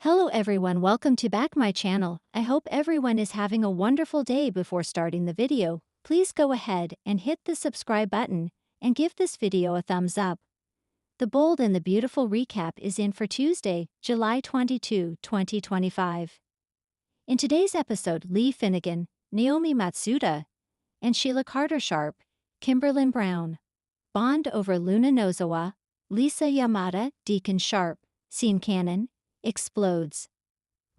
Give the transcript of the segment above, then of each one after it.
Hello everyone, welcome to back my channel. I hope everyone is having a wonderful day. Before starting the video, please go ahead and hit the subscribe button and give this video a thumbs up. The bold and the beautiful recap is in for Tuesday, July 22, 2025. In today's episode, Lee Finnegan, Naomi Matsuda, and Sheila Carter-Sharp, Kimberlyn Brown bond over Luna Nozawa, Lisa Yamada, Deacon Sharp, Scene Cannon, explodes.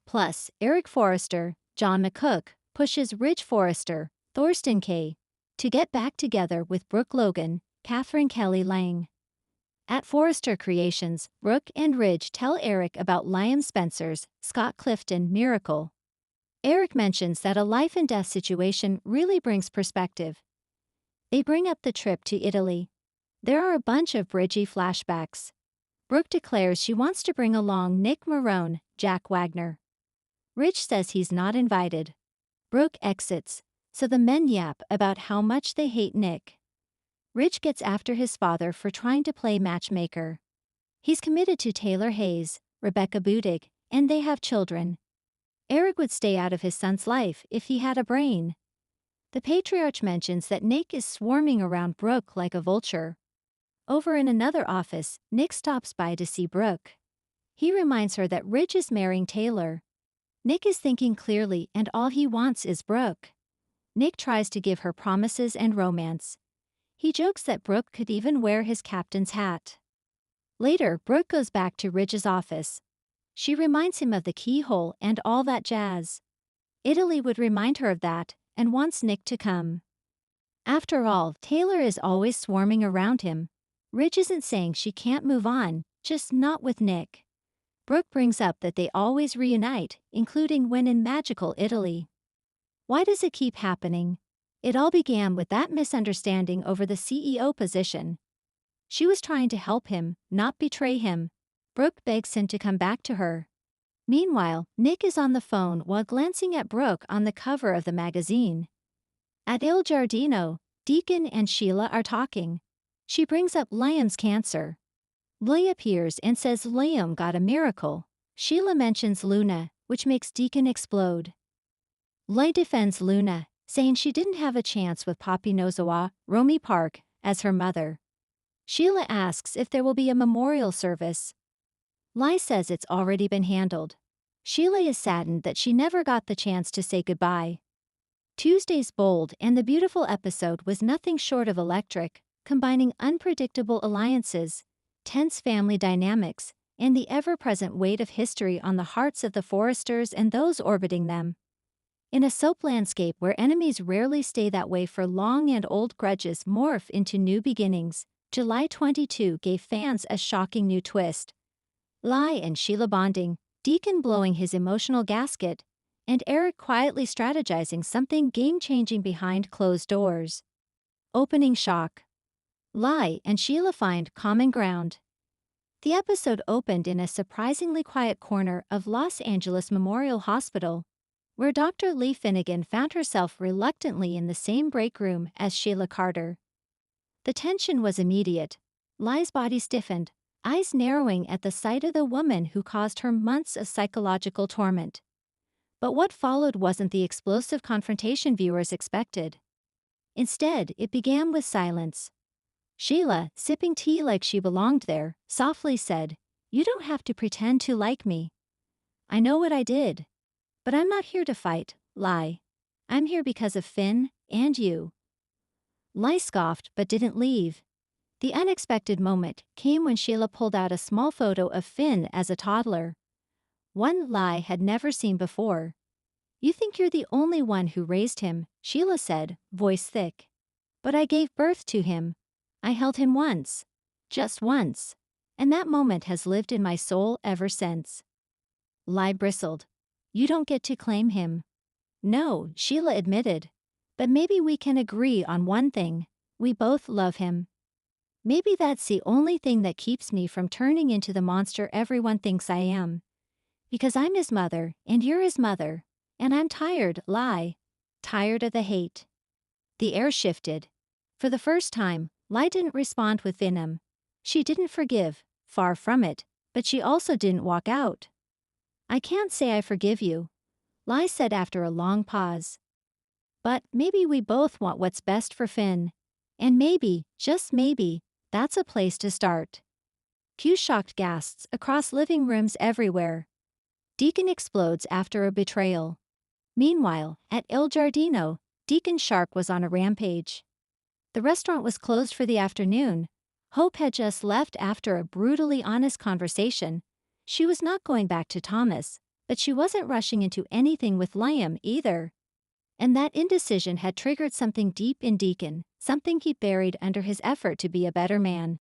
Plus, Eric Forrester, John McCook, pushes Ridge Forrester, Thorsten K. to get back together with Brooke Logan, Catherine Kelly Lang. At Forrester Creations, Brooke and Ridge tell Eric about Liam Spencer's Scott Clifton miracle. Eric mentions that a life-and-death situation really brings perspective. They bring up the trip to Italy. There are a bunch of Bridgie flashbacks. Brooke declares she wants to bring along Nick Marone, Jack Wagner. Ridge says he's not invited. Brooke exits, so the men yap about how much they hate Nick. Ridge gets after his father for trying to play matchmaker. He's committed to Taylor Hayes, Rebecca Budig, and they have children. Eric would stay out of his son's life if he had a brain. The patriarch mentions that Nick is swarming around Brooke like a vulture. Over in another office, Nick stops by to see Brooke. He reminds her that Ridge is marrying Taylor. Nick is thinking clearly and all he wants is Brooke. Nick tries to give her promises and romance. He jokes that Brooke could even wear his captain's hat. Later, Brooke goes back to Ridge's office. She reminds him of the keyhole and all that jazz. Italy would remind her of that and wants Nick to come. After all, Taylor is always swarming around him. Ridge isn't saying she can't move on, just not with Nick. Brooke brings up that they always reunite, including when in magical Italy. Why does it keep happening? It all began with that misunderstanding over the CEO position. She was trying to help him, not betray him. Brooke begs him to come back to her. Meanwhile, Nick is on the phone while glancing at Brooke on the cover of the magazine. At Il Giardino, Deacon and Sheila are talking. She brings up Liam's cancer. Lee appears and says Liam got a miracle. Sheila mentions Luna, which makes Deacon explode. Lee defends Luna, saying she didn't have a chance with Poppy Nozawa, Romy Park, as her mother. Sheila asks if there will be a memorial service. Lee says it's already been handled. Sheila is saddened that she never got the chance to say goodbye. Tuesday's bold and the beautiful episode was nothing short of electric, combining unpredictable alliances, tense family dynamics, and the ever-present weight of history on the hearts of the Forresters and those orbiting them. In a soap landscape where enemies rarely stay that way for long and old grudges morph into new beginnings, July 22 gave fans a shocking new twist. Lee and Sheila bonding, Deacon blowing his emotional gasket, and Eric quietly strategizing something game-changing behind closed doors. Opening shock. Lee and Sheila find common ground. The episode opened in a surprisingly quiet corner of Los Angeles Memorial Hospital, where Dr. Lee Finnegan found herself reluctantly in the same break room as Sheila Carter. The tension was immediate. Lee's body stiffened, eyes narrowing at the sight of the woman who caused her months of psychological torment. But what followed wasn't the explosive confrontation viewers expected. Instead, it began with silence. Sheila, sipping tea like she belonged there, softly said, "You don't have to pretend to like me. I know what I did. But I'm not here to fight, Lee. I'm here because of Finn and you." Lee scoffed but didn't leave. The unexpected moment came when Sheila pulled out a small photo of Finn as a toddler. One Lee had never seen before. "You think you're the only one who raised him," Sheila said, voice thick. "But I gave birth to him. I held him once. Just once. And that moment has lived in my soul ever since." Lee bristled. "You don't get to claim him." "No," Sheila admitted. "But maybe we can agree on one thing. We both love him. Maybe that's the only thing that keeps me from turning into the monster everyone thinks I am. Because I'm his mother, and you're his mother. And I'm tired, Lee. Tired of the hate." The air shifted. For the first time, Lee didn't respond with venom. She didn't forgive, far from it, but she also didn't walk out. I can't say I forgive you, Lai said after a long pause. But maybe we both want what's best for Finn. And maybe, just maybe, that's a place to start. Cue shocked gasps across living rooms everywhere. Deacon explodes after a betrayal. Meanwhile, at Il Giardino, Deacon Shark was on a rampage. The restaurant was closed for the afternoon. Hope had just left after a brutally honest conversation. She was not going back to Thomas, but she wasn't rushing into anything with Liam either. And that indecision had triggered something deep in Deacon, something he buried under his effort to be a better man.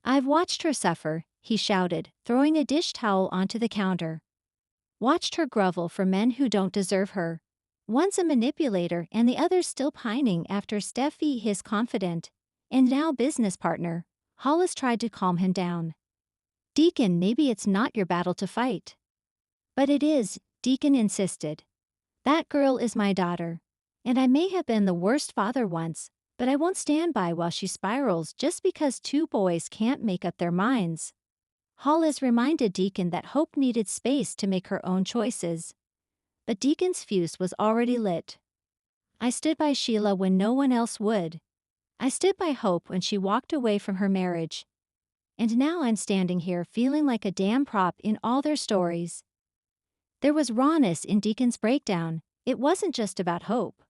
I've watched her suffer, he shouted, throwing a dish towel onto the counter. Watched her grovel for men who don't deserve her. One's a manipulator and the other's still pining after Steffi, his confidant, and now business partner. Hollis tried to calm him down. Deacon, maybe it's not your battle to fight. But it is, Deacon insisted. That girl is my daughter. And I may have been the worst father once, but I won't stand by while she spirals just because two boys can't make up their minds. Hollis reminded Deacon that Hope needed space to make her own choices. But Deacon's fuse was already lit. I stood by Sheila when no one else would. I stood by Hope when she walked away from her marriage. And now I'm standing here feeling like a damn prop in all their stories. There was rawness in Deacon's breakdown. It wasn't just about Hope.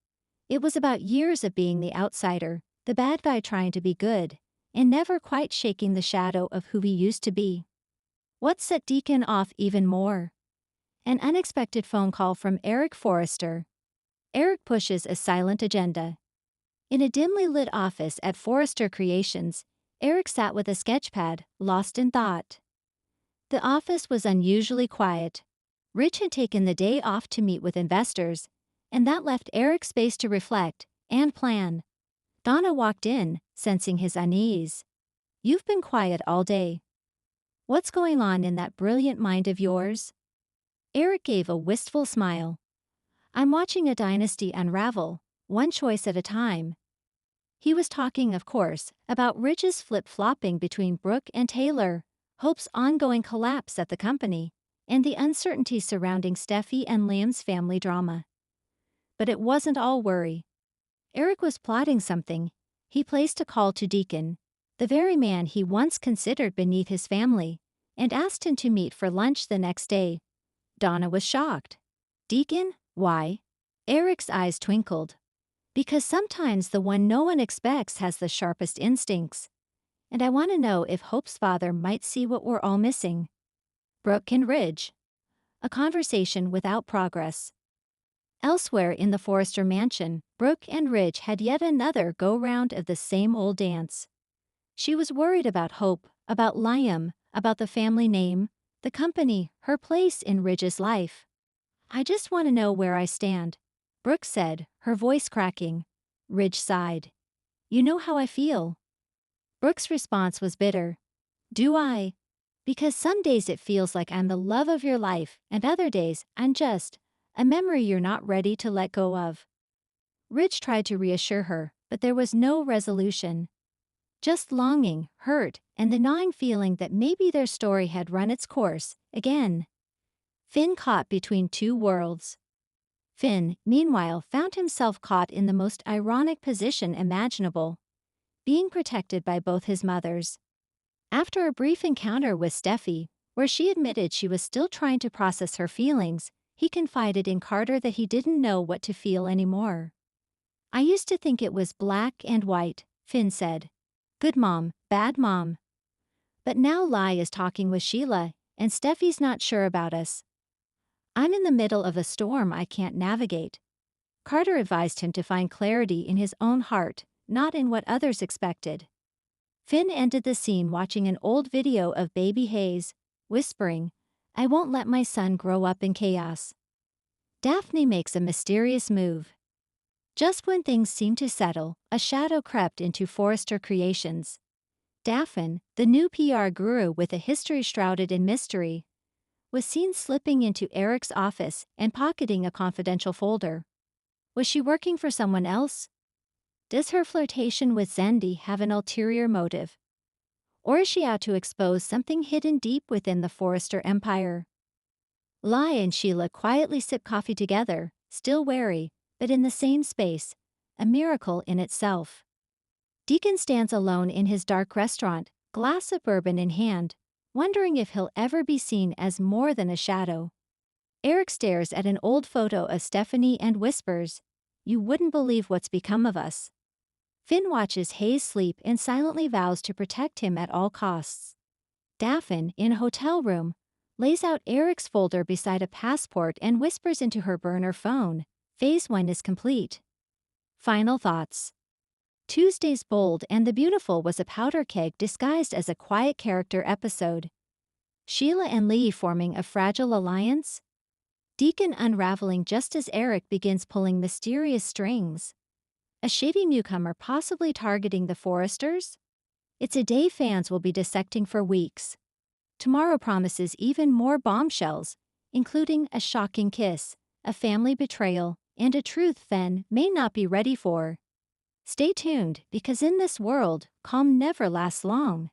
It was about years of being the outsider, the bad guy trying to be good, and never quite shaking the shadow of who he used to be. What set Deacon off even more? An unexpected phone call from Eric Forrester. Eric pushes a silent agenda. In a dimly lit office at Forrester Creations, Eric sat with a sketchpad, lost in thought. The office was unusually quiet. Rich had taken the day off to meet with investors, and that left Eric space to reflect and plan. Donna walked in, sensing his unease. You've been quiet all day. What's going on in that brilliant mind of yours? Eric gave a wistful smile. I'm watching a dynasty unravel, one choice at a time. He was talking, of course, about Rich's flip-flopping between Brooke and Taylor, Hope's ongoing collapse at the company, and the uncertainty surrounding Steffi and Liam's family drama. But it wasn't all worry. Eric was plotting something. He placed a call to Deacon, the very man he once considered beneath his family, and asked him to meet for lunch the next day. Donna was shocked. Deacon? Why? Eric's eyes twinkled. Because sometimes the one no one expects has the sharpest instincts. And I want to know if Hope's father might see what we're all missing. Brooke and Ridge. A conversation without progress. Elsewhere in the Forrester mansion, Brooke and Ridge had yet another go-round of the same old dance. She was worried about Hope, about Liam, about the family name, the company, her place in Ridge's life. I just want to know where I stand, Brooke said, her voice cracking. Ridge sighed. You know how I feel. Brooke's response was bitter. Do I? Because some days it feels like I'm the love of your life, and other days I'm just a memory you're not ready to let go of. Ridge tried to reassure her, but there was no resolution. Just longing, hurt, and the gnawing feeling that maybe their story had run its course, again. Finn caught between two worlds. Finn, meanwhile, found himself caught in the most ironic position imaginable, being protected by both his mothers. After a brief encounter with Steffi, where she admitted she was still trying to process her feelings, he confided in Carter that he didn't know what to feel anymore. I used to think it was black and white, Finn said. Good mom, bad mom. But now Lai is talking with Sheila, and Steffi's not sure about us. I'm in the middle of a storm I can't navigate. Carter advised him to find clarity in his own heart, not in what others expected. Finn ended the scene watching an old video of baby Hayes, whispering, I won't let my son grow up in chaos. Daphne makes a mysterious move. Just when things seemed to settle, a shadow crept into Forrester Creations. Daphne, the new PR guru with a history shrouded in mystery, was seen slipping into Eric's office and pocketing a confidential folder. Was she working for someone else? Does her flirtation with Zendi have an ulterior motive? Or is she out to expose something hidden deep within the Forrester empire? Lai and Sheila quietly sip coffee together, still wary, but in the same space, a miracle in itself. Deacon stands alone in his dark restaurant, glass of bourbon in hand, wondering if he'll ever be seen as more than a shadow. Eric stares at an old photo of Stephanie and whispers, "You wouldn't believe what's become of us." Finn watches Hayes sleep and silently vows to protect him at all costs. Daphne, in a hotel room, lays out Eric's folder beside a passport and whispers into her burner phone, "Phase 1 is complete." Final thoughts. Tuesday's Bold and the Beautiful was a powder keg disguised as a quiet character episode. Sheila and Lee forming a fragile alliance? Deacon unraveling just as Eric begins pulling mysterious strings. A shady newcomer possibly targeting the Foresters? It's a day fans will be dissecting for weeks. Tomorrow promises even more bombshells, including a shocking kiss, a family betrayal, and a truth Finn may not be ready for. Stay tuned, because in this world, calm never lasts long.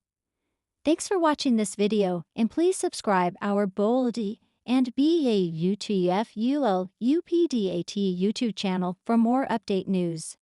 Thanks for watching this video, and please subscribe our Boldy and BAUTFULUPDAT YouTube channel for more update news.